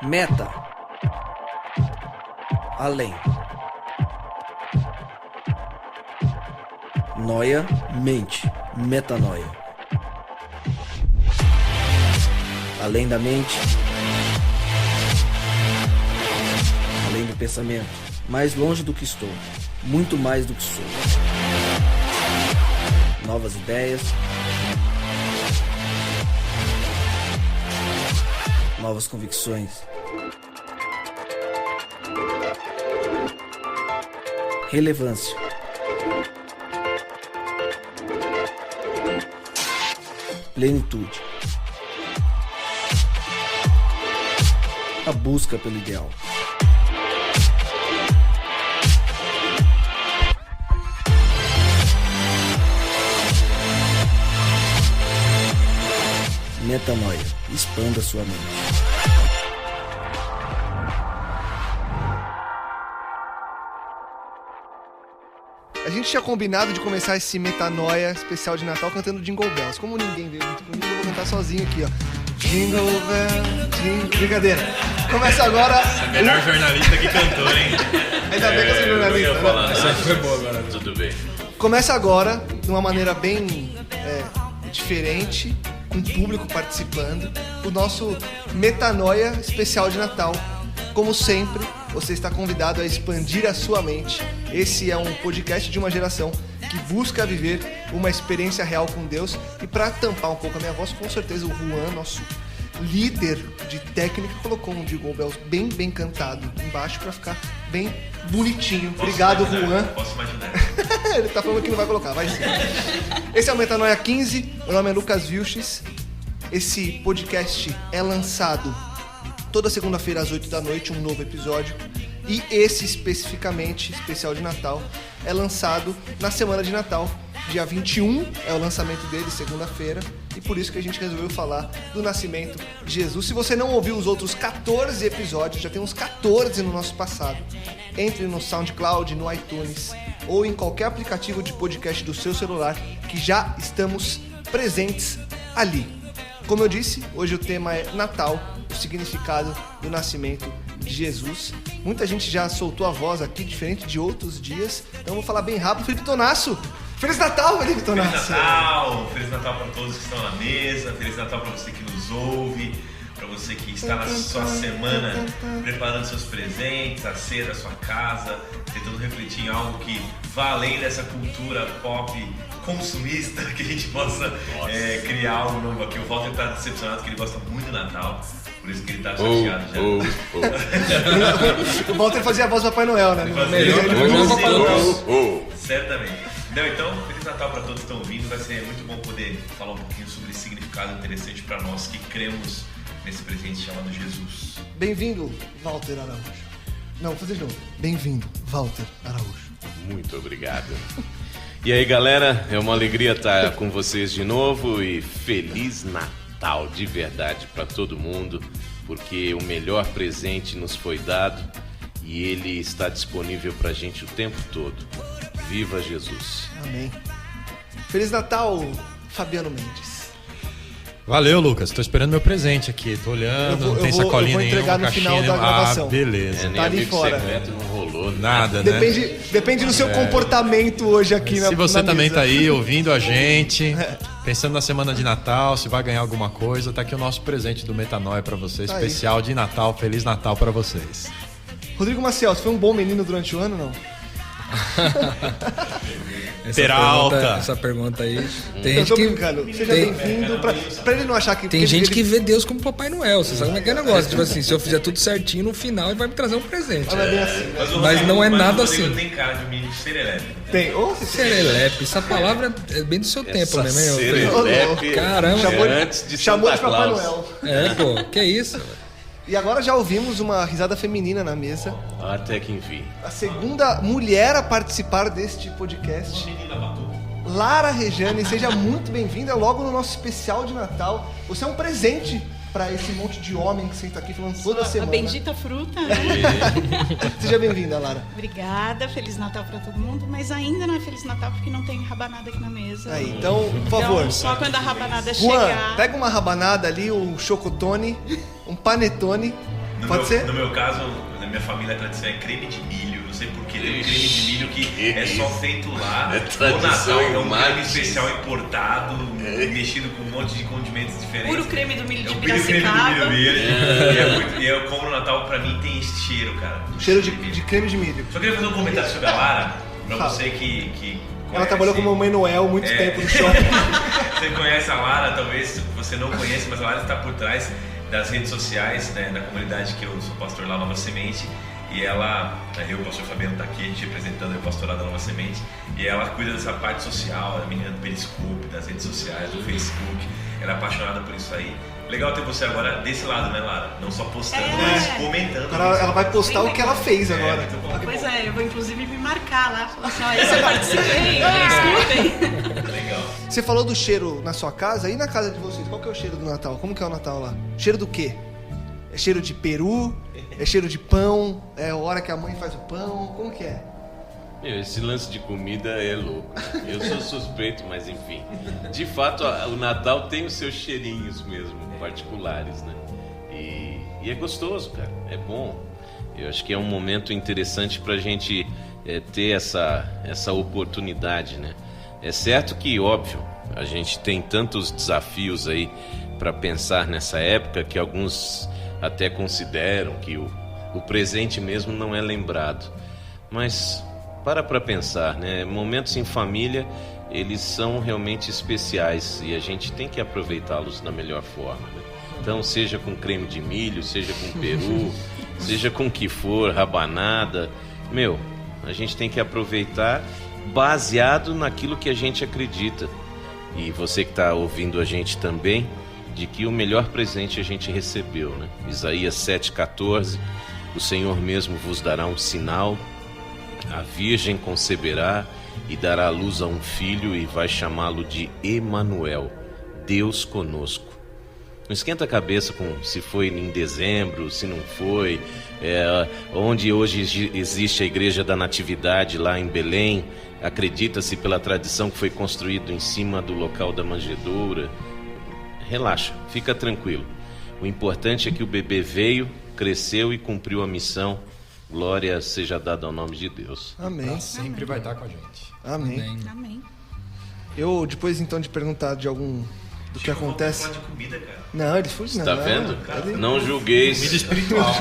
Meta. Além. Noia, mente. Metanoia. Além da mente. Além do pensamento. Mais longe do que estou. Muito mais do que sou. Novas ideias. Novas convicções. Relevância. Plenitude. A busca pelo ideal. Metanoia. Expanda sua mente. A gente tinha combinado de começar esse Metanoia especial de Natal cantando Jingle Bells. Como ninguém veio muito comigo, eu vou cantar sozinho aqui, ó. Jingle Bells, jingle... Brincadeira. Começa agora... Essa é a melhor jornalista que cantou, hein? Ainda bem que eu sou jornalista, né? Essa foi boa agora. Tudo bem. Começa agora, de uma maneira bem diferente, com o público participando, o nosso Metanoia especial de Natal. Como sempre, você está convidado a expandir a sua mente. Esse é um podcast de uma geração que busca viver uma experiência real com Deus. E para tampar um pouco a minha voz, com certeza o Juan, nosso líder de técnica, colocou um Jingle Bells bem cantado embaixo para ficar bem bonitinho. Obrigado, Juan. Posso imaginar. Ele tá falando que não vai colocar, vai sim. Esse é o Metanoia 15, meu nome é Lucas Vilches. Esse podcast é lançado toda segunda-feira às 8 da noite, um novo episódio. E esse especificamente, especial de Natal, é lançado na semana de Natal. Dia 21 é o lançamento dele, segunda-feira. E por isso que a gente resolveu falar do nascimento de Jesus. Se você não ouviu os outros 14 episódios, já tem uns 14 no nosso passado, entre no SoundCloud, no iTunes ou em qualquer aplicativo de podcast do seu celular, que já estamos presentes ali. Como eu disse, hoje o tema é Natal, o significado do nascimento de Jesus. Muita gente já soltou a voz aqui, diferente de outros dias. Então eu vou falar bem rápido. Felipe Tonasso! Feliz Natal, Felipe Tonasso! Feliz Natal! Feliz Natal para todos que estão na mesa. Feliz Natal para você que nos ouve. Para você que está na sua semana preparando seus presentes, a ceia da sua casa, tentando refletir em algo que vá além dessa cultura pop consumista, que a gente possa criar algo novo aqui. O Walter está decepcionado que ele gosta muito do Natal, por isso que ele está chateado já. O Walter fazia a voz do Papai Noel, né? Certamente. Então, Feliz Natal para todos que estão ouvindo. Vai ser muito bom poder falar um pouquinho sobre esse significado interessante para nós que cremos nesse presente chamado Jesus. Bem-vindo, Walter Araújo. Não, vou fazer de novo. Bem-vindo, Walter Araújo. Muito obrigado. E aí, galera, é uma alegria estar com vocês de novo e Feliz Natal de verdade para todo mundo, porque o melhor presente nos foi dado e ele está disponível para a gente o tempo todo. Viva Jesus! Amém. Feliz Natal, Fabiano Mendes. Valeu, Lucas. Tô esperando meu presente aqui. Tô olhando, não tem sacolinha nenhuma. Eu vou entregar no final da gravação. Ah, beleza. Tá ali fora. Secreto não rolou nada, né? Depende do seu comportamento hoje aqui na mesa. Se você também tá aí ouvindo a gente, pensando na semana de Natal, se vai ganhar alguma coisa, tá aqui o nosso presente do Metanoia pra vocês, tá especial de Natal. Feliz Natal pra vocês. Rodrigo Maciel, você foi um bom menino durante o ano, não? Essa pergunta aí. Tem eu gente tô que brincando. Seja bem-vindo. Pra ele não achar que... Tem gente que vê Deus como Papai Noel. Você sabe como é que é o negócio? Tipo assim, se eu fizer tudo certinho, no final ele vai me trazer um presente. Não é bem assim. Mas não é nada assim. Tem cara de menino serelepe. Tem. Serelepe. Essa palavra é bem do seu tempo, né, meu? Serelepe. Caramba. Antes de Chamou Santa de Papai Claus. Noel. É, pô. Que isso? E agora já ouvimos uma risada feminina na mesa. Até que enfim. A segunda mulher a participar deste podcast. Lara Rejane, seja muito bem-vinda logo no nosso especial de Natal. Você é um presente para esse monte de homem que senta aqui falando toda semana. A bendita fruta, né? Seja bem-vinda, Lara. Obrigada, Feliz Natal para todo mundo, mas ainda não é Feliz Natal porque não tem rabanada aqui na mesa. Aí, então, por favor. Então, só quando a rabanada Juan, chegar. pega uma rabanada ali, um chocotone, um panetone Pode ser? No meu caso, na minha família a tradição é creme de milho. Não sei porquê, tem um creme de milho que é só feito lá. É tradição, Natal, é um creme Martins. especial importado, mexido com um monte de condimentos diferentes. Puro creme do milho de puro creme do Piracicaba. milho mesmo. E eu como no Natal, pra mim tem esse cheiro, cara. Cheiro de creme de milho. Só queria fazer um comentário sobre a Lara, pra Fala. você que Ela conhece. trabalhou como Mamãe Noel muito tempo no shopping. Você conhece a Lara, talvez você não conheça, mas a Lara está por trás das redes sociais, né, da comunidade que eu sou pastor lá, Nova Semente. E ela, eu, o pastor Fabiano está aqui, a gente representando o pastorado da Nova Semente. E ela cuida dessa parte social, da menina do Periscope, das redes sociais, do Facebook. Ela é apaixonada por isso aí. Legal ter você agora desse lado, né, Lara? Não só postando, mas comentando. Agora ela vai postar o que ela fez agora. muito bom. Pois é, eu vou inclusive me marcar lá. Falar assim, ó, esse eu participei, escutem. Legal. Você falou do cheiro na sua casa e na casa de vocês. Qual que é o cheiro do Natal? Como que é o Natal lá? Cheiro do quê? É cheiro de peru? É cheiro de pão? É a hora que a mãe faz o pão? Como que é? Meu, esse lance de comida é louco. Eu sou suspeito, mas enfim. De fato, o Natal tem os seus cheirinhos mesmo, particulares, né? E é gostoso, cara. É bom. Eu acho que é um momento interessante pra gente ter essa oportunidade, né? É certo que, óbvio, a gente tem tantos desafios aí pra pensar nessa época que alguns até consideram que o presente mesmo não é lembrado. Mas para pensar, né? Momentos em família, eles são realmente especiais e a gente tem que aproveitá-los da melhor forma, né? Então, seja com creme de milho, seja com peru, seja com o que for, rabanada, a gente tem que aproveitar baseado naquilo que a gente acredita. E você que está ouvindo a gente também, de que o melhor presente a gente recebeu, né? Isaías 7,14, o Senhor mesmo vos dará um sinal, a Virgem conceberá e dará à luz a um filho e vai chamá-lo de Emanuel, Deus conosco. Não esquenta a cabeça com se foi em dezembro, se não foi, onde hoje existe a Igreja da Natividade lá em Belém, acredita-se pela tradição que foi construído em cima do local da manjedoura. Relaxa, fica tranquilo. O importante é que o bebê veio, cresceu e cumpriu a missão. Glória seja dada ao nome de Deus. Amém. Sempre vai estar com a gente. Amém. Amém. Eu, depois então de perguntar de algum do que acontece... Falar de comida, cara. Não, eles fugiram. Tá vendo? Não julgueis. Comida espiritual.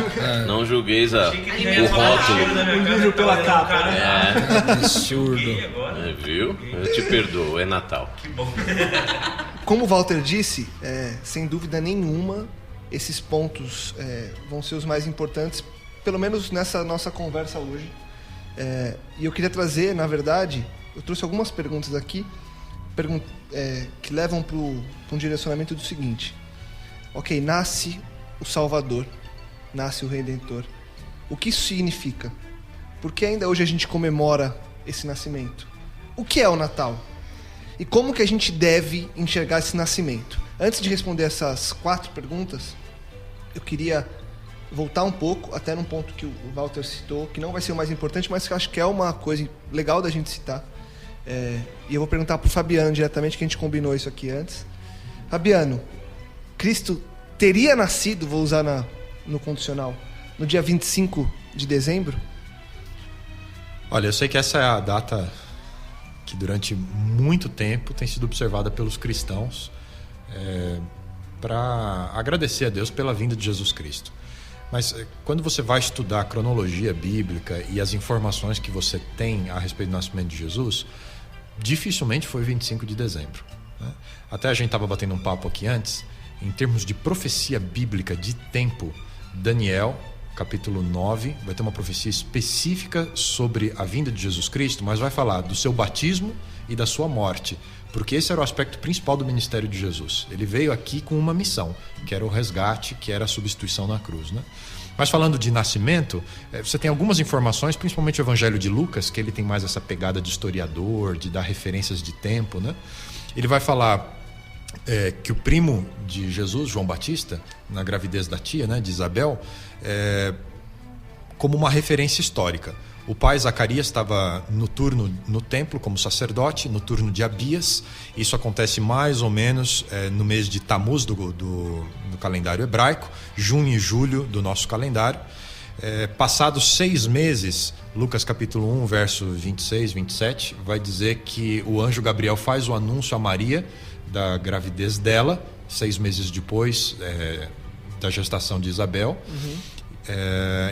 Não julgueis Achei que ele já ia o falar rótulo. cheiro da minha casa, livro pela tava capa. olhando o cara. Absurdo. E agora? Viu? Eu te perdoo, é Natal. Que bom. Como o Walter disse, sem dúvida nenhuma, esses pontos vão ser os mais importantes, pelo menos nessa nossa conversa hoje. E eu queria trazer, na verdade, eu trouxe algumas perguntas aqui que levam para um direcionamento do seguinte. Ok, nasce o Salvador, nasce o Redentor. O que isso significa? Por que ainda hoje a gente comemora esse nascimento? O que é o Natal? E como que a gente deve enxergar esse nascimento? Antes de responder essas 4 perguntas, eu queria voltar um pouco, até num ponto que o Walter citou, que não vai ser o mais importante, mas que eu acho que é uma coisa legal da gente citar. E eu vou perguntar para o Fabiano diretamente, que a gente combinou isso aqui antes. Fabiano, Cristo teria nascido, vou usar no condicional, no dia 25 de dezembro? Olha, eu sei que essa é a data que durante muito tempo tem sido observada pelos cristãos para agradecer a Deus pela vinda de Jesus Cristo. Mas quando você vai estudar a cronologia bíblica e as informações que você tem a respeito do nascimento de Jesus, dificilmente foi 25 de dezembro, né? Até a gente estava batendo um papo aqui antes, em termos de profecia bíblica de tempo, Daniel, capítulo 9, vai ter uma profecia específica sobre a vinda de Jesus Cristo, mas vai falar do seu batismo e da sua morte, porque esse era o aspecto principal do ministério de Jesus. Ele veio aqui com uma missão, que era o resgate, que era a substituição na cruz, né? Mas falando de nascimento, você tem algumas informações, principalmente o Evangelho de Lucas, que ele tem mais essa pegada de historiador, de dar referências de tempo, né? Ele vai falar que o primo de Jesus, João Batista, na gravidez da tia, né, de Isabel, como uma referência histórica. O pai Zacarias estava no turno no templo como sacerdote, no turno de Abias. Isso acontece mais ou menos no mês de Tamuz do calendário hebraico, junho e julho do nosso calendário. Passados 6 meses, Lucas capítulo 1, verso 26, 27, vai dizer que o anjo Gabriel faz o anúncio a Maria da gravidez dela, 6 meses depois da gestação de Isabel.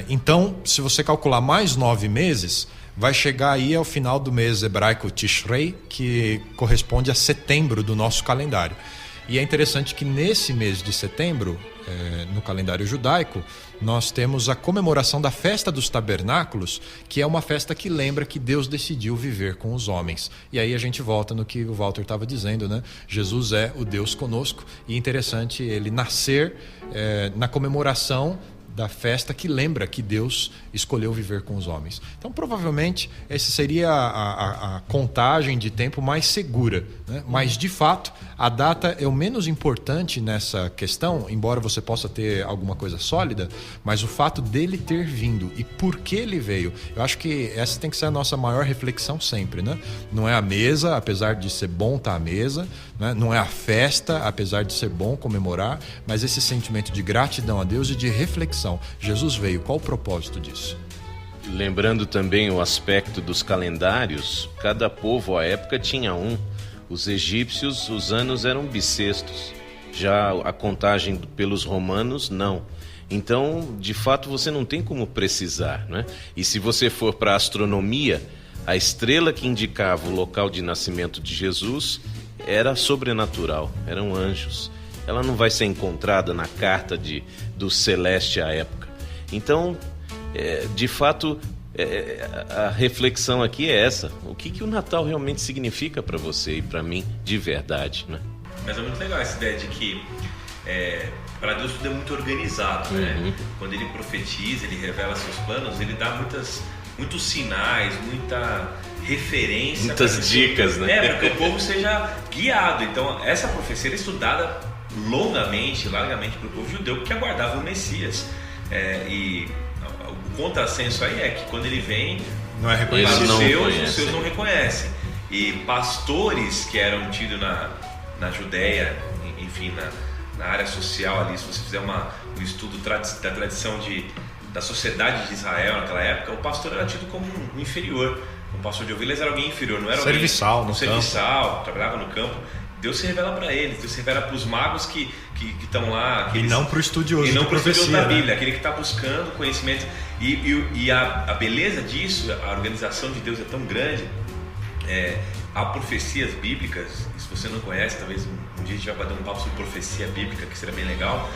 Então, se você calcular mais 9 meses, vai chegar aí ao final do mês hebraico Tishrei, que corresponde a setembro do nosso calendário. E é interessante que nesse mês de setembro, no calendário judaico, nós temos a comemoração da festa dos tabernáculos, que é uma festa que lembra que Deus decidiu viver com os homens. E aí a gente volta no que o Walter estava dizendo, né? Jesus é o Deus conosco, e é interessante ele nascer na comemoração da festa que lembra que Deus escolheu viver com os homens. Então, provavelmente, essa seria a contagem de tempo mais segura, né? Mas, de fato, a data é o menos importante nessa questão, embora você possa ter alguma coisa sólida, mas o fato dele ter vindo e por que ele veio, eu acho que essa tem que ser a nossa maior reflexão sempre, né? Não é a mesa, apesar de ser bom estar à mesa, né? Não é a festa, apesar de ser bom comemorar, mas esse sentimento de gratidão a Deus e de reflexão. Jesus veio, qual o propósito disso? Lembrando também o aspecto dos calendários, cada povo à época tinha um. Os egípcios, os anos eram bissextos. Já a contagem pelos romanos, não. Então, de fato, você não tem como precisar, né? E se você for para a astronomia, a estrela que indicava o local de nascimento de Jesus era sobrenatural, eram anjos. Ela não vai ser encontrada na carta do celeste à época. Então, de fato, a reflexão aqui é essa. O que o Natal realmente significa para você e para mim de verdade, né? Mas é muito legal essa ideia de que para Deus tudo é muito organizado, né? Quando ele profetiza, ele revela seus planos, ele dá muitos sinais, muita referência. Muitas dicas, né? Para que o povo seja guiado. Então, essa profecia era estudada largamente para o povo judeu que aguardava o Messias. E o contrassenso aí é que quando ele vem, não é reconhecido. Os seus não reconhecem. E pastores que eram tidos na Judéia, enfim, na área social ali, se você fizer um estudo da tradição da sociedade de Israel naquela época, o pastor era tido como um inferior. Um pastor de ovelhas era alguém inferior, não era serviçal, alguém serviçal, trabalhava no campo. Deus se revela para eles, Deus se revela para os magos que estão lá. E não para o estudioso da Bíblia, né? Aquele que está buscando conhecimento. E a beleza disso, a organização de Deus é tão grande. Há profecias bíblicas, se você não conhece, talvez um dia a gente vai bater um papo sobre profecia bíblica, que será bem legal,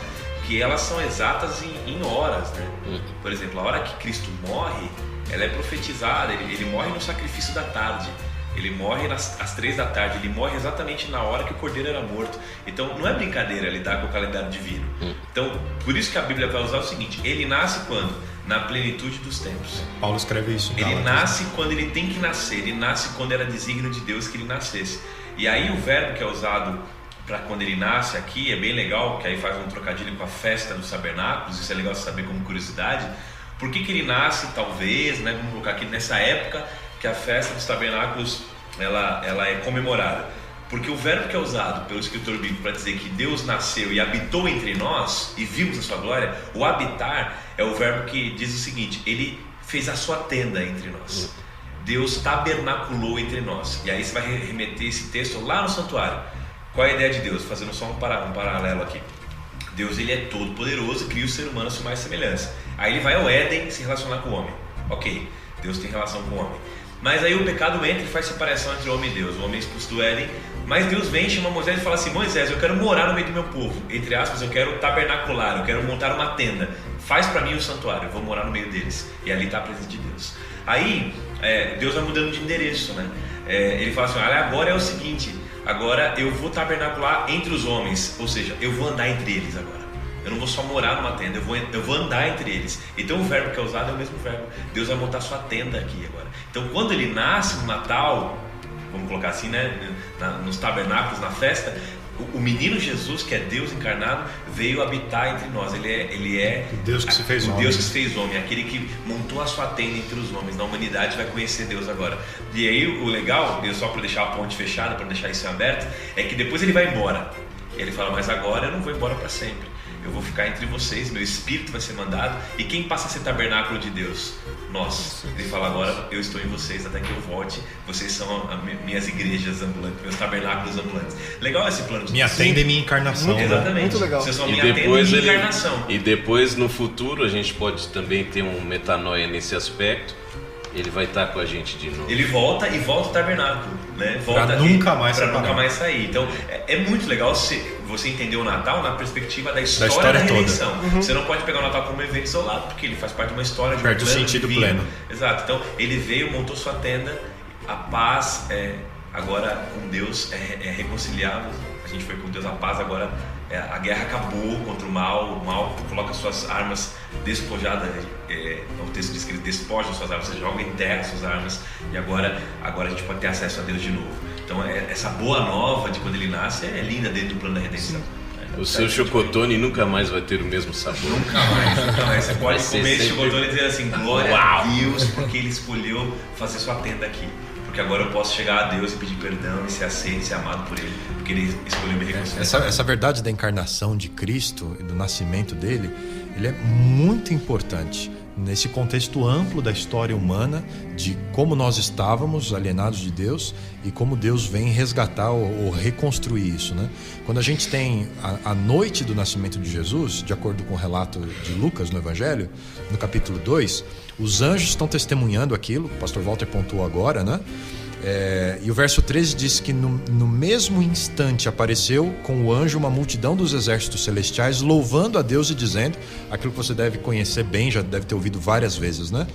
que elas são exatas em horas, né? Por exemplo, a hora que Cristo morre, ela é profetizada, ele morre no sacrifício da tarde. Ele morre às 3 da tarde, ele morre exatamente na hora que o cordeiro era morto. Então não é brincadeira lidar com o calendário divino. Então, por isso que a Bíblia vai usar o seguinte: ele nasce quando? Na plenitude dos tempos. Paulo escreve isso. Ele nasce quando ele tem que nascer, ele nasce quando era desígnio de Deus que ele nascesse. E aí o verbo que é usado para quando ele nasce aqui é bem legal, que aí faz um trocadilho com a festa dos tabernáculos. Isso é legal saber como curiosidade. Por que ele nasce, talvez, né, vamos colocar aqui nessa época que a festa dos tabernáculos ela é comemorada? Porque o verbo que é usado pelo escritor bíblico para dizer que Deus nasceu e habitou entre nós e vimos a sua glória, o habitar é o verbo que diz o seguinte: ele fez a sua tenda entre nós. Deus tabernaculou entre nós. E aí você vai remeter esse texto lá no santuário. Qual é a ideia de Deus? Fazendo só um paralelo aqui. Deus, ele é todo poderoso e cria o ser humano à sua mais semelhança. Aí ele vai ao Éden se relacionar com o homem. Ok, Deus tem relação com o homem. Mas aí o pecado entra e faz separação entre o homem e Deus. O homem é expulso do Éden. Mas Deus vem, chama Moisés e fala assim: Moisés, eu quero morar no meio do meu povo. Entre aspas, eu quero tabernacular, eu quero montar uma tenda. Faz para mim o santuário, eu vou morar no meio deles. E ali está a presença de Deus. Aí Deus vai mudando de endereço, né? Ele fala assim: olha, agora é o seguinte, agora eu vou tabernacular entre os homens. Ou seja, eu vou andar entre eles agora. Eu não vou só morar numa tenda, eu vou andar entre eles. Então o verbo que é usado é o mesmo verbo. Deus vai montar sua tenda aqui agora. Então quando ele nasce no Natal, vamos colocar assim, né, nos tabernáculos, na festa, o menino Jesus, que é Deus encarnado, veio habitar entre nós. Ele é O Deus que se fez o homem. Deus que se fez homem, aquele que montou a sua tenda entre os homens. Na humanidade vai conhecer Deus agora. E aí o legal, só para deixar a ponte fechada, para deixar isso aberto, é que depois ele vai embora. Ele fala, mas agora eu não vou embora para sempre. Eu vou ficar entre vocês, meu espírito vai ser mandado. E quem passa a ser tabernáculo de Deus? Nós. Ele fala, agora eu estou em vocês até que eu volte. Vocês são minhas igrejas ambulantes, meus tabernáculos ambulantes. Legal esse plano de Minha tenda e minha encarnação. né? Exatamente. Muito legal. Vocês são E minha tenda depois, e minha encarnação. e depois, no futuro, a gente pode também ter um metanoia nesse aspecto. Ele vai estar com a gente de novo. Ele volta ao tabernáculo, né? Volta Pra nunca mais pra separar. nunca mais sair. Então é muito legal você entender o Natal na perspectiva da história história da toda. redenção. Você não pode pegar o Natal como um evento isolado, porque ele faz parte de uma história, de um Perde o plano sentido divino. pleno. Exato. Então ele veio, montou sua tenda, a paz agora com Deus é reconciliável. A gente foi com Deus, a paz agora. A guerra acabou contra o mal coloca suas armas despojadas, o texto diz que ele despoja suas armas, você joga em terra suas armas, e agora a gente pode ter acesso a Deus de novo. Então essa boa nova de quando ele nasce é linda dentro do plano da redenção. O seu chocotone nunca mais vai ter o mesmo sabor. Nunca mais. Você pode Vai ser comer esse sempre- chocotone e dizer assim, glória a Deus, porque ele escolheu fazer sua tenda aqui. Porque agora eu posso chegar a Deus e pedir perdão e ser aceito, ser amado por Ele, porque Ele escolheu me reconciliar. Essa verdade da encarnação de Cristo e do nascimento dele, ele é muito importante nesse contexto amplo da história humana, de como nós estávamos alienados de Deus e como Deus vem resgatar ou reconstruir isso, né? Quando a gente tem a noite do nascimento de Jesus, de acordo com o relato de Lucas no Evangelho, no capítulo 2, os anjos estão testemunhando aquilo, o pastor Walter pontuou agora, né? E o verso 13 diz que no mesmo instante apareceu com o anjo uma multidão dos exércitos celestiais louvando a Deus e dizendo aquilo que você deve conhecer bem, já deve ter ouvido várias vezes, né?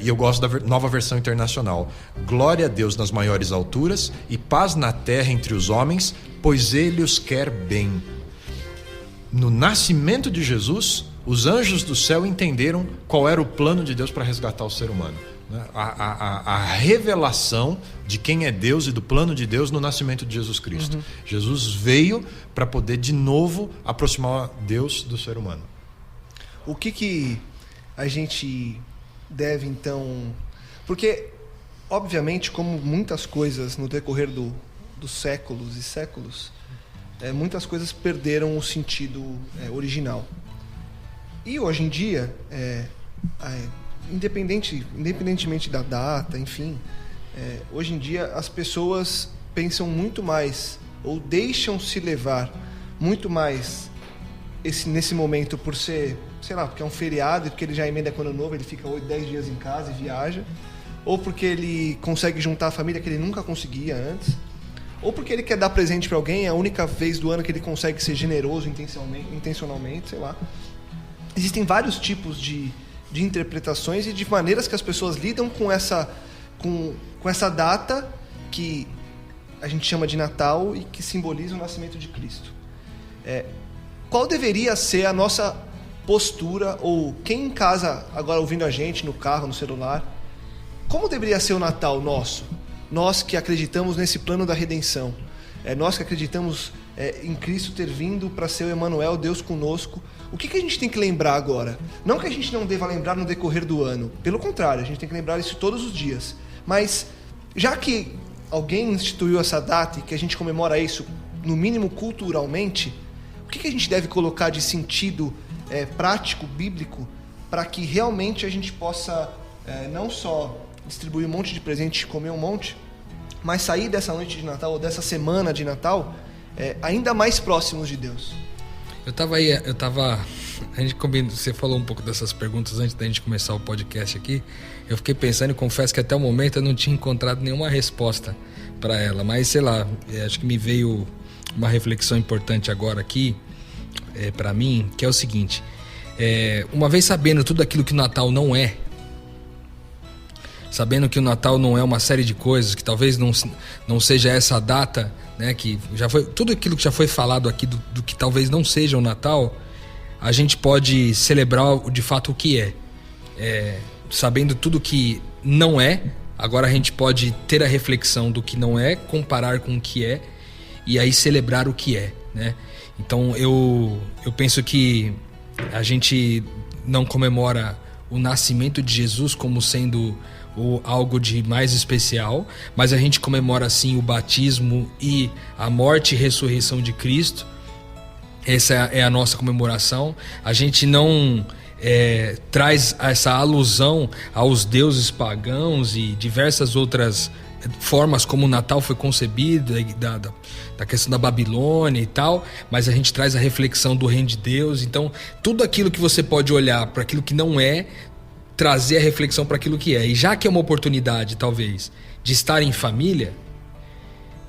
E eu gosto da nova versão internacional. Glória a Deus nas maiores alturas e paz na terra entre os homens, pois Ele os quer bem. No nascimento de Jesus, os anjos do céu entenderam qual era o plano de Deus para resgatar o ser humano. A revelação de quem é Deus e do plano de Deus no nascimento de Jesus Cristo. Jesus veio para poder de novo aproximar Deus do ser humano. O que a gente deve então... Porque, obviamente, como muitas coisas no decorrer dos séculos e séculos, muitas coisas perderam o sentido original. E hoje em dia, independentemente da data, enfim, hoje em dia as pessoas pensam muito mais, ou deixam se levar muito mais nesse momento por ser, sei lá, porque é um feriado e porque ele já emenda com o Ano Novo, ele fica 8, 10 dias em casa e viaja, ou porque ele consegue juntar a família que ele nunca conseguia antes, ou porque ele quer dar presente para alguém, é a única vez do ano que ele consegue ser generoso intencionalmente, sei lá. Existem vários tipos de interpretações e de maneiras que as pessoas lidam com essa data que a gente chama de Natal e que simboliza o nascimento de Cristo. Qual deveria ser a nossa postura, ou quem em casa, agora ouvindo a gente, no carro, no celular, como deveria ser o Natal nosso? Nós que acreditamos nesse plano da redenção, nós que acreditamos em Cristo ter vindo para ser o Emmanuel, Deus conosco, o que a gente tem que lembrar agora? Não que a gente não deva lembrar no decorrer do ano, pelo contrário, a gente tem que lembrar isso todos os dias, mas já que alguém instituiu essa data e que a gente comemora isso, no mínimo culturalmente, o que a gente deve colocar de sentido prático, bíblico, para que realmente a gente possa não só distribuir um monte de presente, comer um monte, mas sair dessa noite de Natal ou dessa semana de Natal ainda mais próximos de Deus? A gente combinou, você falou um pouco dessas perguntas antes da gente começar o podcast aqui. Eu fiquei pensando e confesso que até o momento eu não tinha encontrado nenhuma resposta para ela, mas sei lá, acho que me veio uma reflexão importante agora aqui para mim, que é o seguinte: uma vez sabendo tudo aquilo que o Natal não é, sabendo que o Natal não é uma série de coisas, que talvez não seja essa data, né, que já foi tudo aquilo que já foi falado aqui do que talvez não seja o Natal, a gente pode celebrar de fato o que sabendo tudo que não é. Agora a gente pode ter a reflexão do que não é, comparar com o que é e aí celebrar o que é, né? Então eu penso que a gente não comemora o nascimento de Jesus como sendo algo de mais especial, mas a gente comemora sim o batismo e a morte e ressurreição de Cristo. Essa é a nossa comemoração. A gente não traz essa alusão aos deuses pagãos e diversas outras formas como o Natal foi concebido, da questão da Babilônia e tal, mas a gente traz a reflexão do reino de Deus. Então tudo aquilo que você pode olhar para aquilo que não é, trazer a reflexão para aquilo que é. E já que é uma oportunidade, talvez, de estar em família,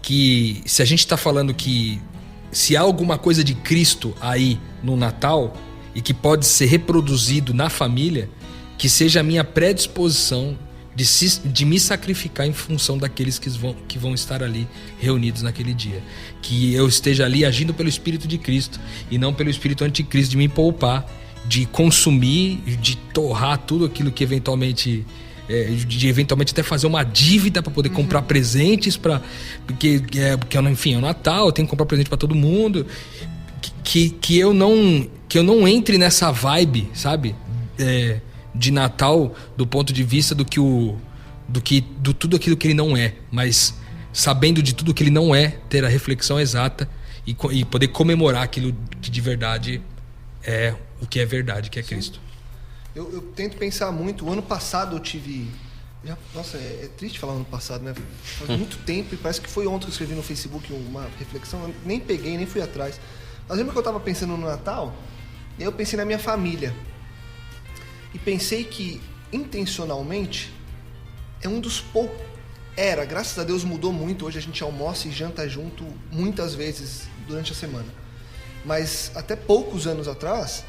que se a gente está falando que se há alguma coisa de Cristo aí no Natal e que pode ser reproduzido na família, que seja a minha predisposição de me sacrificar em função daqueles que vão estar ali reunidos naquele dia. Que eu esteja ali agindo pelo Espírito de Cristo e não pelo Espírito anticristo, de me poupar, de consumir, de torrar tudo aquilo que eventualmente até fazer uma dívida para poder comprar presentes, porque enfim, é o Natal, eu tenho que comprar presente para todo mundo, que eu não entre nessa vibe, sabe, de Natal do ponto de vista do tudo aquilo que ele não é, mas sabendo de tudo que ele não é, ter a reflexão exata e poder comemorar aquilo que de verdade é o que é verdade, que é Cristo. Eu tento pensar muito. O ano passado eu tive... Nossa, é triste falar ano passado, né? Faz muito tempo e parece que foi ontem que eu escrevi no Facebook uma reflexão. Eu nem peguei, nem fui atrás. Mas lembra que eu estava pensando no Natal? E aí eu pensei na minha família. E pensei que, intencionalmente, é um dos poucos... graças a Deus mudou muito. Hoje a gente almoça e janta junto muitas vezes durante a semana. Mas até poucos anos atrás...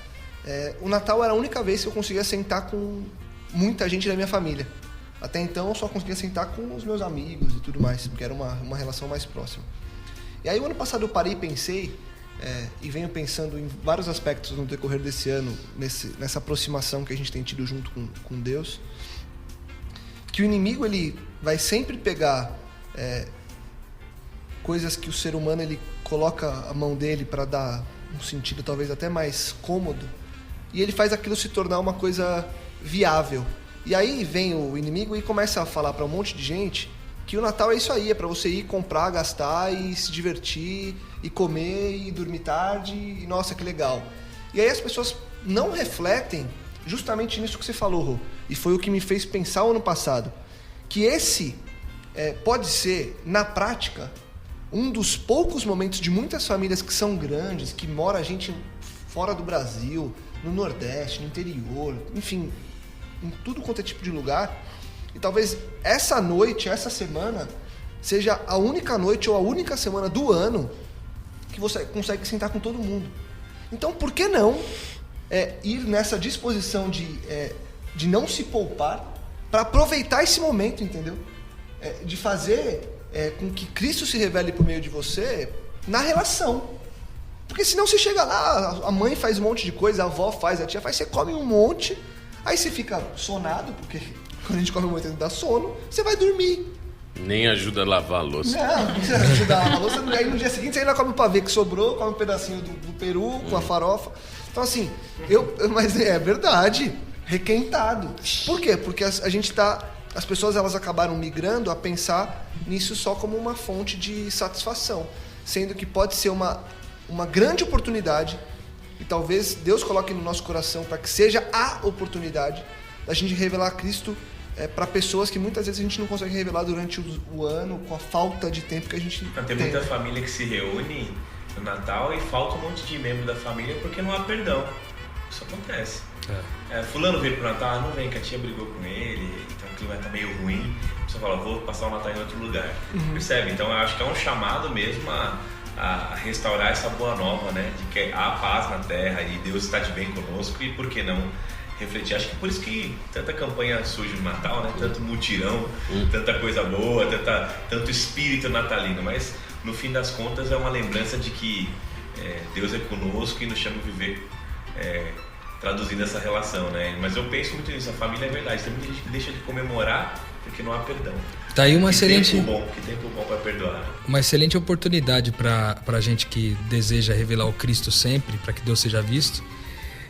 o Natal era a única vez que eu conseguia sentar com muita gente da minha família. Até então eu só conseguia sentar com os meus amigos e tudo mais, porque era uma relação mais próxima. E aí o ano passado eu parei e pensei, e venho pensando em vários aspectos no decorrer desse ano, nessa aproximação que a gente tem tido junto com Deus, que o inimigo ele vai sempre pegar coisas que o ser humano ele coloca a mão dele para dar um sentido talvez até mais cômodo, e ele faz aquilo se tornar uma coisa viável. E aí vem o inimigo e começa a falar para um monte de gente que o Natal é isso aí, é para você ir comprar, gastar e se divertir, e comer, e dormir tarde, e nossa, que legal. E aí as pessoas não refletem justamente nisso que você falou, Rô, e foi o que me fez pensar o ano passado, que esse pode ser, na prática, um dos poucos momentos de muitas famílias que são grandes, que mora gente fora do Brasil, no Nordeste, no interior, enfim, em tudo quanto é tipo de lugar. E talvez essa noite, essa semana, seja a única noite ou a única semana do ano que você consegue sentar com todo mundo. Então, por que não ir nessa disposição de não se poupar para aproveitar esse momento, entendeu? De fazer com que Cristo se revele por meio de você na relação. Porque senão você chega lá, a mãe faz um monte de coisa, a avó faz, a tia faz, você come um monte, aí você fica sonado, porque quando a gente come muito dá sono, você vai dormir. Nem ajuda a lavar a louça. Não ajuda a lavar a louça, aí no dia seguinte você ainda come o pavê que sobrou, come um pedacinho do peru com a farofa. Então assim, mas é verdade, requentado. Por quê? Porque a gente as pessoas elas acabaram migrando a pensar nisso só como uma fonte de satisfação, sendo que pode ser uma grande oportunidade, e talvez Deus coloque no nosso coração para que seja a oportunidade da gente revelar Cristo para pessoas que muitas vezes a gente não consegue revelar durante o ano, com a falta de tempo que a gente tem. Tem muita família que se reúne no Natal e falta um monte de membro da família porque não há perdão. Isso acontece. Fulano veio pro Natal, não vem, que a tia brigou com ele, então o clima tá meio ruim, a pessoa fala, vou passar o Natal em outro lugar. Percebe? Então eu acho que é um chamado mesmo a restaurar essa boa nova, né? De que há paz na terra e Deus está de bem conosco, e por que não refletir? Acho que por isso que tanta campanha surge no Natal, né? Tanto mutirão, tanta coisa boa, tanto espírito natalino, mas no fim das contas é uma lembrança de que Deus é conosco e nos chama a viver traduzindo essa relação, né? Mas eu penso muito nisso, a família é verdade. Tem muita gente que deixa de comemorar porque não há perdão. Tá aí uma que excelente... Que tempo bom para perdoar. Uma excelente oportunidade para gente que deseja revelar o Cristo sempre, para que Deus seja visto.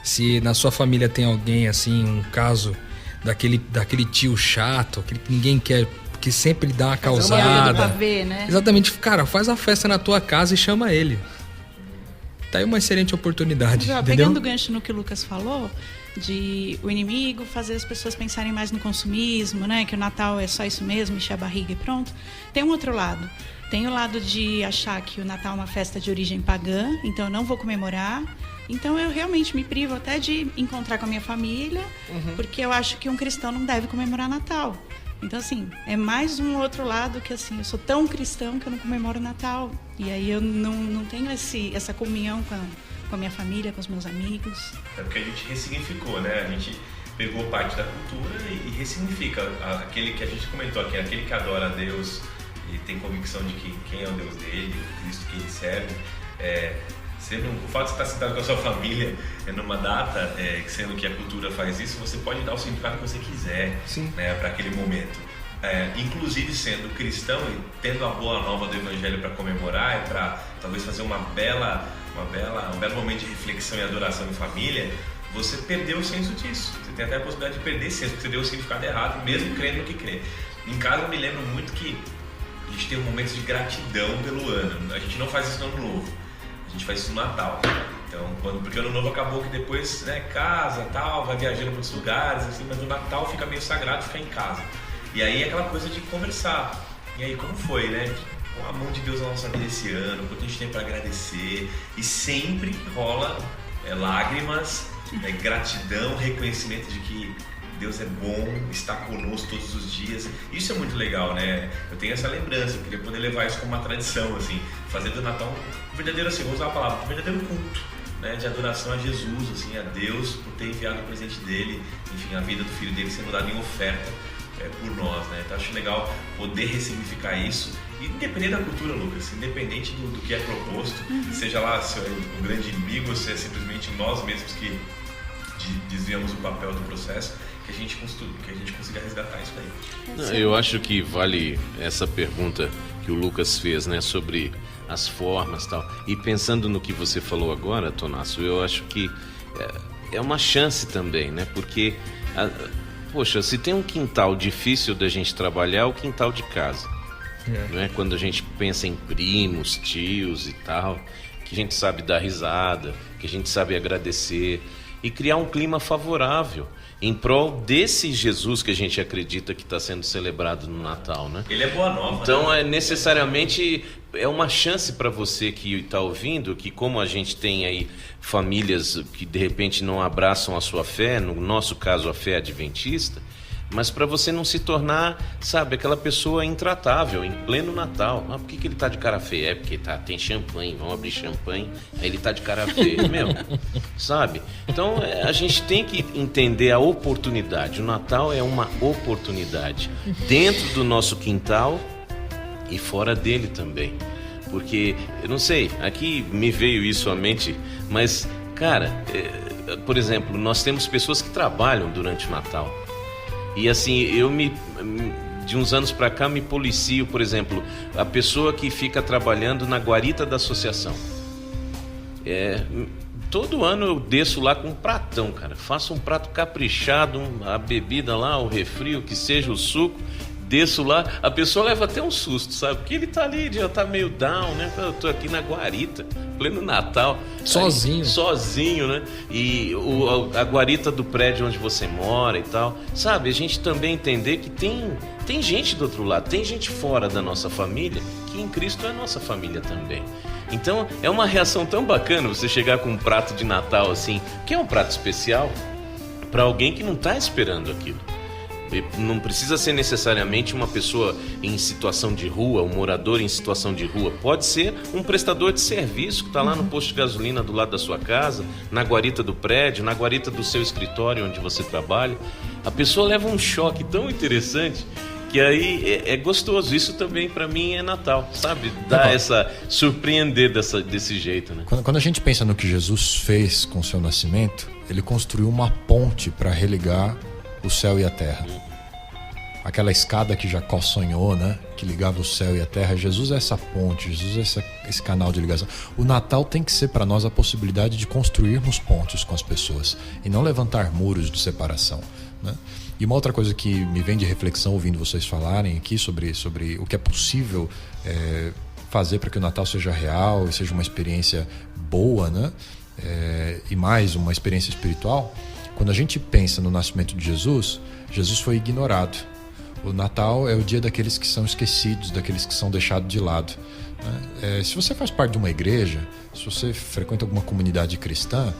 Se na sua família tem alguém assim, um caso daquele tio chato, aquele que ninguém quer, que sempre dá uma causada. Pra ver, né? Exatamente, cara, faz a festa na tua casa e chama ele. Tá aí uma excelente oportunidade. Já, entendeu? pegando o gancho no que o Lucas falou, de o inimigo fazer as pessoas pensarem mais no consumismo, né? Que o Natal é só isso mesmo, encher a barriga e pronto. Tem um outro lado. Tem o lado de achar que o Natal é uma festa de origem pagã, então eu não vou comemorar. Então eu realmente me privo até de encontrar com a minha família, porque eu acho que um cristão não deve comemorar Natal. Então, assim, é mais um outro lado que, assim, eu sou tão cristão que eu não comemoro Natal. E aí eu não tenho essa comunhão com a minha família, com os meus amigos. É porque a gente ressignificou, né? A gente pegou parte da cultura e ressignifica aquele que a gente comentou aqui, aquele que adora a Deus e tem convicção de que quem é o Deus dele, o Cristo que ele serve. O fato de você estar sentado com a sua família numa data, sendo que a cultura faz isso, você pode dar o significado que você quiser, né, para aquele momento. Inclusive sendo cristão e tendo a boa nova do Evangelho para comemorar, para talvez fazer um belo momento de reflexão e adoração em família, você perdeu o senso disso. Você tem até a possibilidade de perder esse senso, porque você deu o significado errado, mesmo crendo no que crê. Em casa eu me lembro muito que a gente tem momentos de gratidão pelo ano. A gente não faz isso no Ano Novo. A gente faz isso no Natal. Então, porque o Ano Novo acabou que depois, né, casa, tal, vai viajando para outros lugares, assim, mas o Natal fica meio sagrado, fica em casa. E aí é aquela coisa de conversar. E aí, como foi, né? A mão de Deus na nossa vida esse ano, quanto a gente tem para agradecer. E sempre rola lágrimas, gratidão, reconhecimento de que Deus é bom, está conosco todos os dias. Isso é muito legal, né? Eu tenho essa lembrança, eu queria poder levar isso como uma tradição, assim, fazer do Natal um verdadeiro, assim, vou usar a palavra, um verdadeiro culto, né? De adoração a Jesus, assim, a Deus por ter enviado o presente dele, enfim, a vida do filho dele sendo dada em oferta por nós, né? Então acho legal poder ressignificar isso, independente da cultura, Lucas, independente do que é proposto, seja lá se é o grande inimigo ou se é simplesmente nós mesmos que desviamos o papel do processo, que a gente consiga resgatar isso aí. Eu acho que vale essa pergunta que o Lucas fez, né, sobre as formas e tal. E pensando no que você falou agora, Tonasso, eu acho que é uma chance também, né? Porque, poxa, se tem um quintal difícil da gente trabalhar, é o quintal de casa. Não é? Quando a gente pensa em primos, tios e tal, que a gente sabe dar risada, que a gente sabe agradecer e criar um clima favorável em prol desse Jesus que a gente acredita que está sendo celebrado no Natal, né? Ele é boa nova. Então, né? Necessariamente é uma chance para você que está ouvindo, que como a gente tem aí famílias que de repente não abraçam a sua fé, no nosso caso a fé adventista, mas para você não se tornar, sabe, aquela pessoa intratável em pleno Natal. Por que ele tá de cara feia? Porque tem champanhe, vamos abrir champanhe, aí ele tá de cara feia, sabe? Então a gente tem que entender a oportunidade. O Natal é uma oportunidade dentro do nosso quintal e fora dele também. Porque, eu não sei, aqui me veio isso à mente, mas, cara, por exemplo, nós temos pessoas que trabalham durante o Natal. E assim, de uns anos para cá me policio, por exemplo, a pessoa que fica trabalhando na guarita da associação. Todo ano eu desço lá com um pratão, cara. Faço um prato caprichado, a bebida lá, o refri, o que seja, o suco. Desço lá, a pessoa leva até um susto, sabe? Porque ele tá ali, já tá meio down, né? Eu tô aqui na guarita, pleno Natal. Sozinho. Sozinho, né? E a guarita do prédio onde você mora e tal. Sabe, a gente também entender que tem gente do outro lado, tem gente fora da nossa família, que em Cristo é nossa família também. Então, é uma reação tão bacana você chegar com um prato de Natal assim, que é um prato especial, para alguém que não tá esperando aquilo. Não precisa ser necessariamente uma pessoa em situação de rua, um morador em situação de rua. Pode ser um prestador de serviço que está lá no posto de gasolina do lado da sua casa, na guarita do prédio, na guarita do seu escritório onde você trabalha. A pessoa leva um choque tão interessante que aí é gostoso. Isso também para mim é Natal, sabe? Dá essa surpreender desse jeito, né? Quando a gente pensa no que Jesus fez com o seu nascimento, ele construiu uma ponte para religar o céu e a terra. Aquela escada que Jacó sonhou, né? Que ligava o céu e a terra. Jesus é essa ponte, Jesus é esse canal de ligação. O Natal tem que ser para nós a possibilidade de construirmos pontes com as pessoas e não levantar muros de separação, né? E uma outra coisa que me vem de reflexão ouvindo vocês falarem aqui sobre o que é possível fazer para que o Natal seja real e seja uma experiência boa, né? E mais uma experiência espiritual. Quando a gente pensa no nascimento de Jesus, Jesus foi ignorado. O Natal é o dia daqueles que são esquecidos, daqueles que são deixados de lado, né? Se você faz parte de uma igreja, se você frequenta alguma comunidade cristã,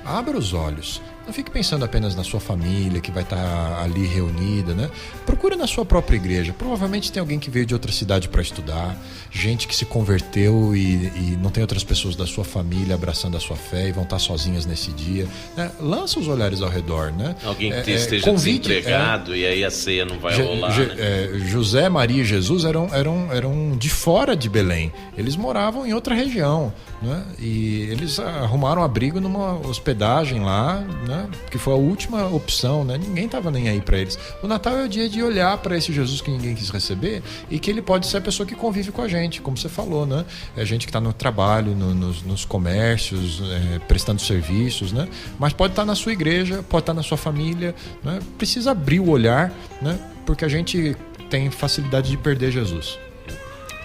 abra os olhos. Não fique pensando apenas na sua família que vai estar ali reunida, né? Procure na sua própria igreja. Provavelmente tem alguém que veio de outra cidade para estudar, gente que se converteu e não tem outras pessoas da sua família abraçando a sua fé e vão estar sozinhas nesse dia, né? Lança os olhares ao redor, né? Alguém que esteja desempregado e aí a ceia não vai rolar, né? José, Maria e Jesus eram de fora de Belém. Eles moravam em outra região, né? E eles arrumaram abrigo numa hospedagem lá, né? Que foi a última opção, né? Ninguém estava nem aí para eles. O Natal é o dia de olhar para esse Jesus que ninguém quis receber e que ele pode ser a pessoa que convive com a gente, como você falou, né? É gente que está no trabalho, nos comércios, prestando serviços, né? Mas pode estar na sua igreja, pode estar na sua família, né? Precisa abrir o olhar, né? Porque a gente tem facilidade de perder Jesus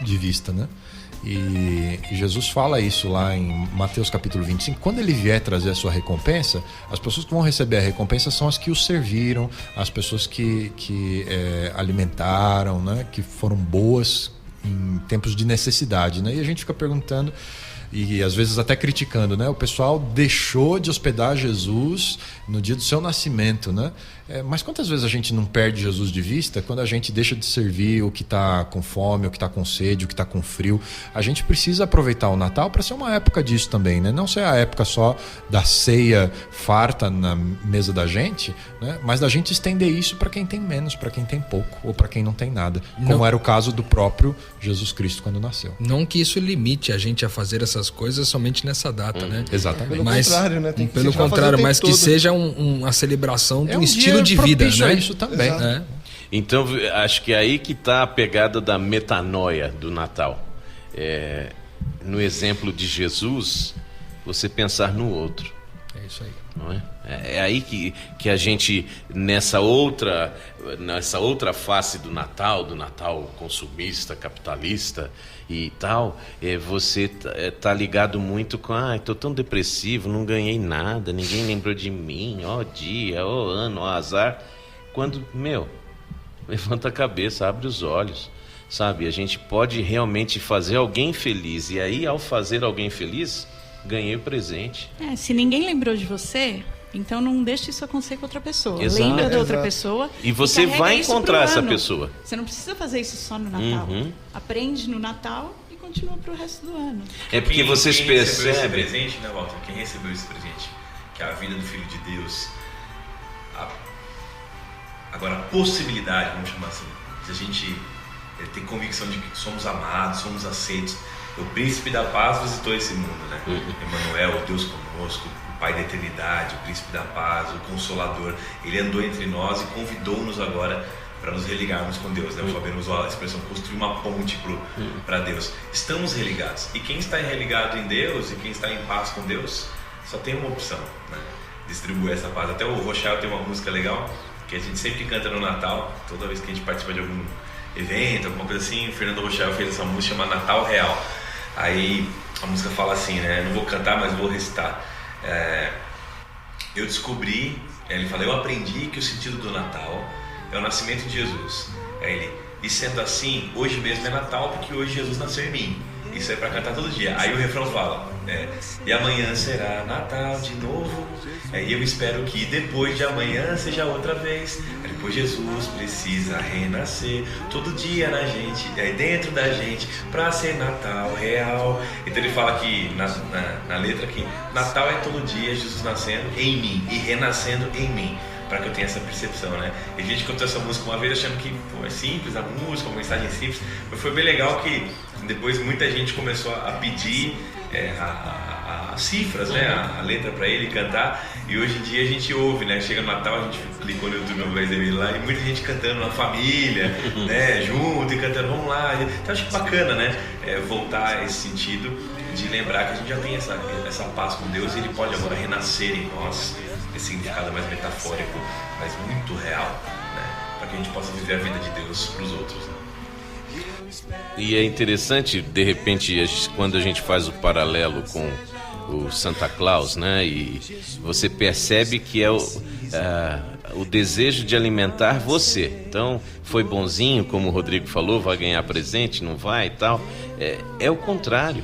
de vista, né? E Jesus fala isso lá em Mateus capítulo 25. Quando ele vier trazer a sua recompensa, as pessoas que vão receber a recompensa são as que o serviram, as pessoas que alimentaram, né? Que foram boas em tempos de necessidade, né? E a gente fica perguntando e às vezes até criticando, né? O pessoal deixou de hospedar Jesus no dia do seu nascimento, né? Mas quantas vezes a gente não perde Jesus de vista quando a gente deixa de servir o que está com fome, o que está com sede, o que está com frio? A gente precisa aproveitar o Natal para ser uma época disso também, né? Não ser a época só da ceia farta na mesa da gente, né? Mas da gente estender isso para quem tem menos, para quem tem pouco ou para quem não tem nada, como era o caso do próprio Jesus Cristo quando nasceu. Não que isso limite a gente a fazer essas coisas somente nessa data, né? Exatamente. Pelo contrário, né? Tem que pelo contrário, mas que seja uma celebração de um estilo de vida, né? Isso também. Então, acho que é aí que está a pegada da metanoia do Natal. No exemplo de Jesus, você pensar no outro. É isso aí. Não é? É aí que a gente, nessa outra face do Natal consumista, capitalista e tal, você tá ligado muito com, tô tão depressivo, não ganhei nada, ninguém lembrou de mim, ó dia, ó ano, ó azar. Quando, levanta a cabeça, abre os olhos, sabe? A gente pode realmente fazer alguém feliz, e aí ao fazer alguém feliz, ganhei o presente. Se ninguém lembrou de você, então não deixe isso acontecer com outra pessoa. Exato. Lembra da outra pessoa. E você vai encontrar essa pessoa. Você não precisa fazer isso só no Natal. Aprende no Natal e continua pro resto do ano. É porque vocês percebem. Esse presente, né, Walter? Quem recebeu esse presente? Que é a vida do Filho de Deus. Agora, a possibilidade, vamos chamar assim, de a gente ter convicção de que somos amados, somos aceitos. O príncipe da paz visitou esse mundo, né? Emmanuel, o Deus conosco, o Pai da eternidade, o príncipe da paz, o Consolador. Ele andou entre nós e convidou-nos agora para nos religarmos com Deus, né? O Fabiano usou a expressão construir uma ponte para Deus. Estamos religados. E quem está religado em Deus e quem está em paz com Deus, só tem uma opção, né? Distribuir essa paz. Até o Rochelle tem uma música legal que a gente sempre canta no Natal, toda vez que a gente participa de algum evento, alguma coisa assim. O Fernando Rochelle fez essa música chamada Natal Real. Aí a música fala assim, né? Não vou cantar, mas vou recitar. Eu descobri, ele fala, eu aprendi que o sentido do Natal é o nascimento de Jesus. E sendo assim, hoje mesmo é Natal porque hoje Jesus nasceu em mim. Isso é para cantar todo dia. Aí o refrão fala, e amanhã será Natal de novo. E eu espero que depois de amanhã seja outra vez. Depois Jesus precisa renascer todo dia na gente, dentro da gente, para ser Natal real. Então ele fala que na letra que Natal é todo dia Jesus nascendo em mim e renascendo em mim, para que eu tenha essa percepção, né? E a gente cantou essa música uma vez achando que é simples a música, uma mensagem simples, mas foi bem legal que depois muita gente começou a pedir as cifras, né? A letra para ele cantar, e hoje em dia a gente ouve, né? Chega no Natal, a gente clicou no YouTube no Brasil lá e muita gente cantando na família, né? Junto e cantando, vamos lá. Então acho que bacana, né? Voltar a esse sentido de lembrar que a gente já tem essa paz com Deus e Ele pode agora renascer em nós, esse significado mais metafórico, mas muito real, né? Para que a gente possa viver a vida de Deus para os outros, né? E é interessante, de repente, quando a gente faz o paralelo com o Santa Claus, né? E você percebe que é o desejo de alimentar você. Então, foi bonzinho, como o Rodrigo falou, vai ganhar presente, não vai e tal. É o contrário,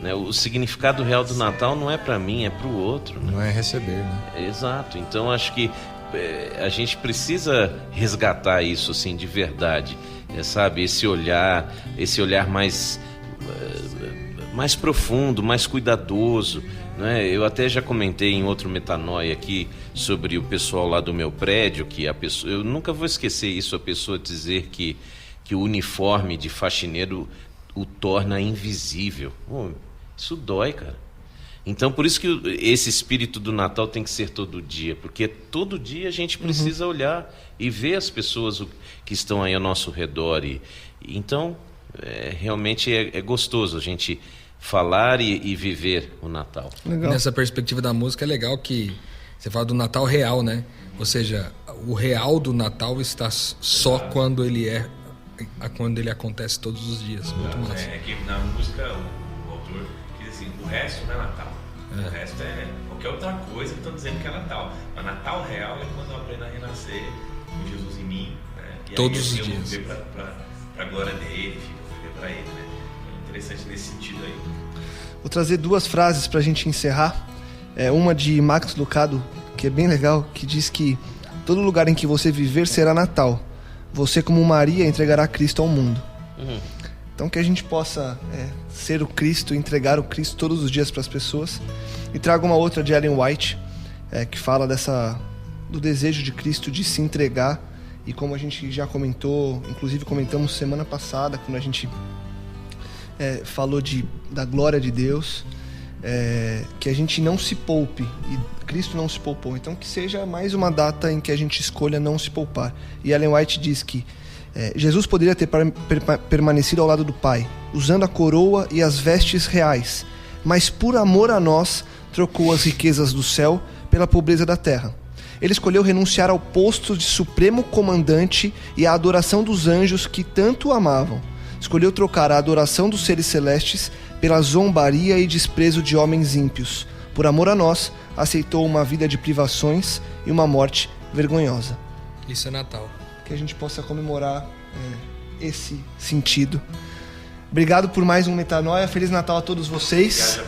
né? O significado real do Natal não é para mim, é para o outro, né? Não é receber, né? Exato. Então, acho que a gente precisa resgatar isso, assim, de verdade. Sabe, esse olhar mais profundo, mais cuidadoso, né? Eu até já comentei em outro Metanoia aqui sobre o pessoal lá do meu prédio, que a pessoa, eu nunca vou esquecer isso, a pessoa dizer que o uniforme de faxineiro o torna invisível. Isso dói, cara. Então, por isso que esse espírito do Natal tem que ser todo dia, porque todo dia a gente precisa olhar e ver as pessoas que estão aí ao nosso redor. Então, realmente é gostoso a gente falar e viver o Natal. Legal. Nessa perspectiva da música é legal que você fala do Natal real, né? Ou seja, o real do Natal está só quando ele acontece todos os dias. Muito massa. É que na música o autor diz assim, o resto não é Natal. O resto é qualquer outra coisa que estão dizendo que é Natal. Mas Natal real é quando eu aprendo a renascer com Jesus em mim, né? E todos aí, os dias. Eu viver para a glória dele, viver para ele, né? É interessante nesse sentido aí. Vou trazer duas frases para a gente encerrar. Uma de Max Lucado, que é bem legal, que diz que todo lugar em que você viver será Natal. Você, como Maria, entregará Cristo ao mundo. Então que a gente possa ser o Cristo, entregar o Cristo todos os dias para as pessoas. E trago uma outra de Ellen White, que fala do desejo de Cristo de se entregar. E como a gente já comentou, inclusive comentamos semana passada, quando a gente falou da glória de Deus, que a gente não se poupe, e Cristo não se poupou. Então que seja mais uma data em que a gente escolha não se poupar. E Ellen White diz que Jesus poderia ter permanecido ao lado do Pai, usando a coroa e as vestes reais, mas por amor a nós, trocou as riquezas do céu pela pobreza da terra. Ele escolheu renunciar ao posto de supremo comandante e à adoração dos anjos que tanto o amavam. Escolheu trocar a adoração dos seres celestes pela zombaria e desprezo de homens ímpios. Por amor a nós, aceitou uma vida de privações e uma morte vergonhosa. Isso é Natal. Que a gente possa comemorar esse sentido. Obrigado por mais um Metanoia. Feliz Natal a todos vocês.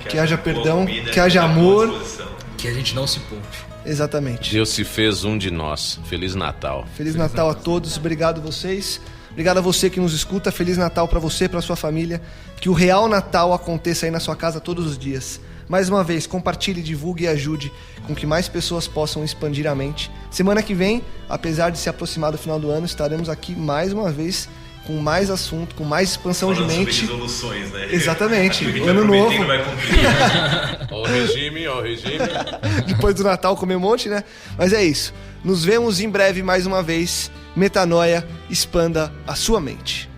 Que haja perdão, que haja amor. Que a gente não se poupe. Exatamente. Deus se fez um de nós. Feliz Natal. Feliz Natal a todos. Obrigado a vocês. Obrigado a você que nos escuta. Feliz Natal para você e para sua família. Que o real Natal aconteça aí na sua casa todos os dias. Mais uma vez, compartilhe, divulgue e ajude com que mais pessoas possam expandir a mente. Semana que vem, apesar de se aproximar do final do ano, estaremos aqui mais uma vez com mais assunto, com mais expansão de mente. Sobre resoluções, né? Exatamente. Ano novo. Ó o regime. Depois do Natal comer um monte, né? Mas é isso. Nos vemos em breve mais uma vez. Metanoia, expanda a sua mente.